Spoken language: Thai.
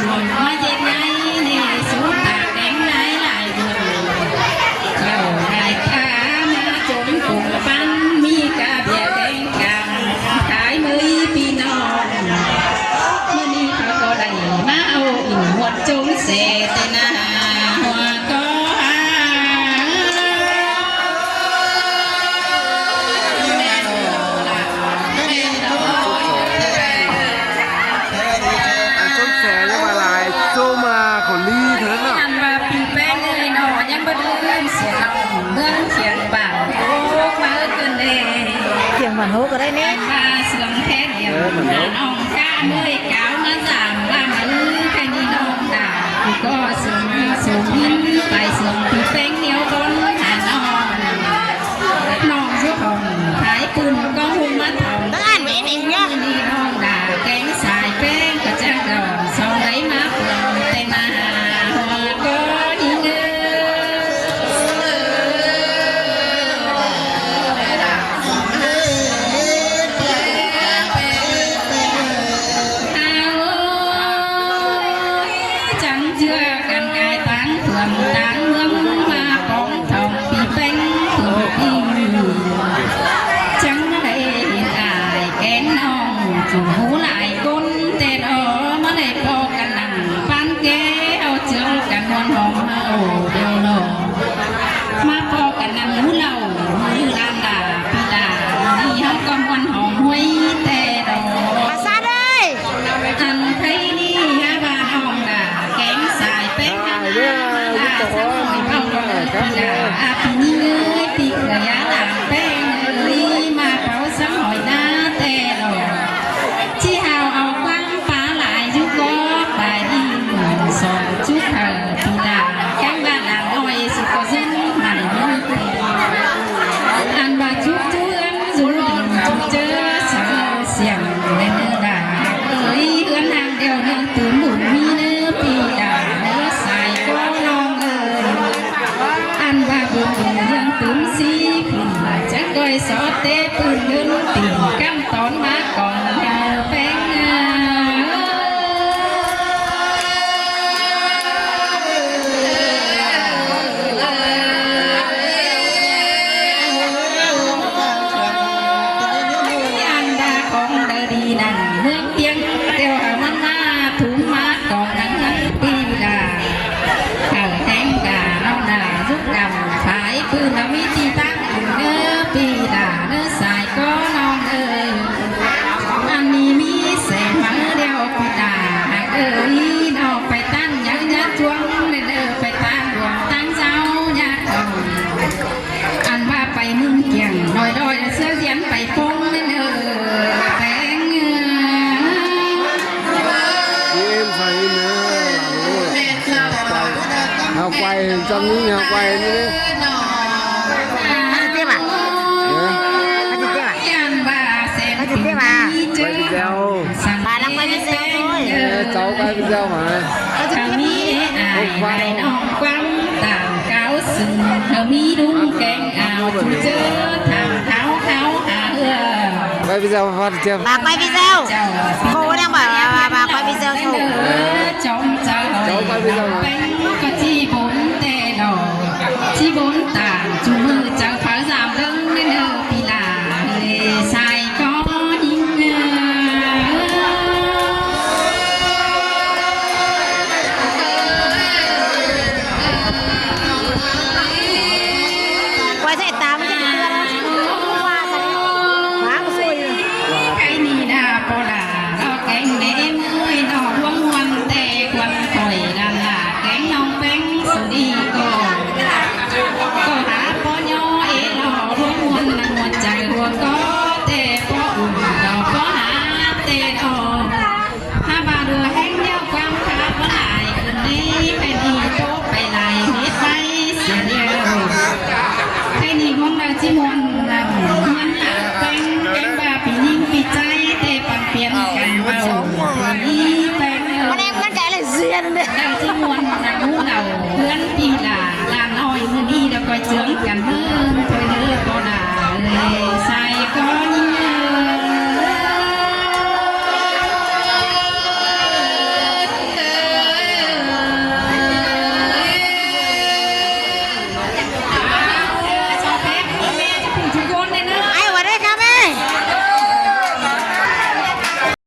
มาเย็นไงนี่สูงตาแดงหลายหลายเดือนเจ้าได้ขามาจนปุ่มปันมีกาเบียแดงกลางขายมือพี่น้องเมื่อนี้เขาก็ได้มาเอาอิ่มหมดจงเสตนาหัวก็เสียงหวานโฮก็ได้เนี่ยเสียงแค่เดียวน้องกาเมื่อยเก่ามาสามลามันแค่นี้น้องด่าก็สูงหินไปเสียงพี่แป้งเหนียวบนหาน้องชุบของขายปืนก็หุ่นมาทองต้องอ่านไว้เองเนี่ยนี่น้องด่าแกงสายแป้งก็จะดอนสองไหลมาเปลืองแต่มาหัวก็ดีเงืหูหลายก้นแต่ดอมาได้พอกันนั่งปันแก้วเจียวกันนวลหอมเมาเดียวหนอมาพอกันนั่งหูเหล่ามือลานดาพี่ดานี่ห้องกำวันหอมห้วยแต่ดอมาซาเลยอันไทยนี่ฮะบ้านห้องดาแกงสายเป็ดนาดาสักหน่อยเมาดอพี่ดาอาพี่นี่เอ้ยตีกระยาด่างแป้งเอ้ยมาเผาสักหน่อยหน้าแต่ดอที่หาวเอากว้างฟ้าหลายยุกก็ไปดีเหมือนสองชุดพี่ดาแก้งบ้านหลังอ้อยสุขเส้นมันไม่ตีอันว่าชุกจุ้นจุดินจุเจอเสียงในเนื้อดาเอ้ยเอื้อนทางเดียวเนื้อตื่นหมุนมีเนื้อพี่ดาเนื้อใส่ก็ลองอันว่าบุญยังตื่นสีขึ้นมาจะก้อยสอดเตะปืนเดินตีกำตอนมาก่อนแป้งอันดาของเดดีนั่นเมืองเตียงเตียวหามันมาถุงมาก่อนนั่งปีดาข่าวแทงกาเอาหน้ายุกดำขายปืนเอามีที่ตั้งเนื้อปีดาเนื้อสายก็น้องเอ๋ยอันนี้มีแสงมาเดียวปีดาเอ๋ยนอกไปตั้งยังยัดช่วงเดินไปตั้งดวงตั้งเจ้ายัดก่อนอันว่าไปมึงเกี่ยงลอยลอยเสื้อเสียนไปฟงเนื้อแป้งhọc quay trong những học quay như tiếp à tiếp à quay video bà đang quay video thôi cháu quay video mà không phải nông quăng tàu cáo sừng thơ mi đúng kẹn ảo chú chớ thảo tháo tháo hạ quay video phát chưa bà quay video cô đang bảo bà quay video thôi trong cháu quay video mà có chi bốn tê đỏ chi bốn tảng chú mơ cháu phá giảm lưng nên thì là sai có những quay sẽ tám cái gì đó qua rồi quá một xui cái ni đà po đà lo cánh ném ơi nó quăng quăng tê quăng khỏi là cánh nong bánh sự đi có há po nho ế lò luôn muôn là một chạy luôn có tê po đò có há tê đò ha bà đưa hẹn nhau quăng khá có lại gần đi phải đi tốt phải lại hết bay sẽ đều cái ni mong là chỉ muốn là muốn là cánh bà bị nhìn bị cháy tê bằng tiền cảnh vào đi bánh con em con cái là duyên đấy đang chỉ muốn là ngủ nào hướng thì là làm nói người đi đã coi chướng cảnh hơn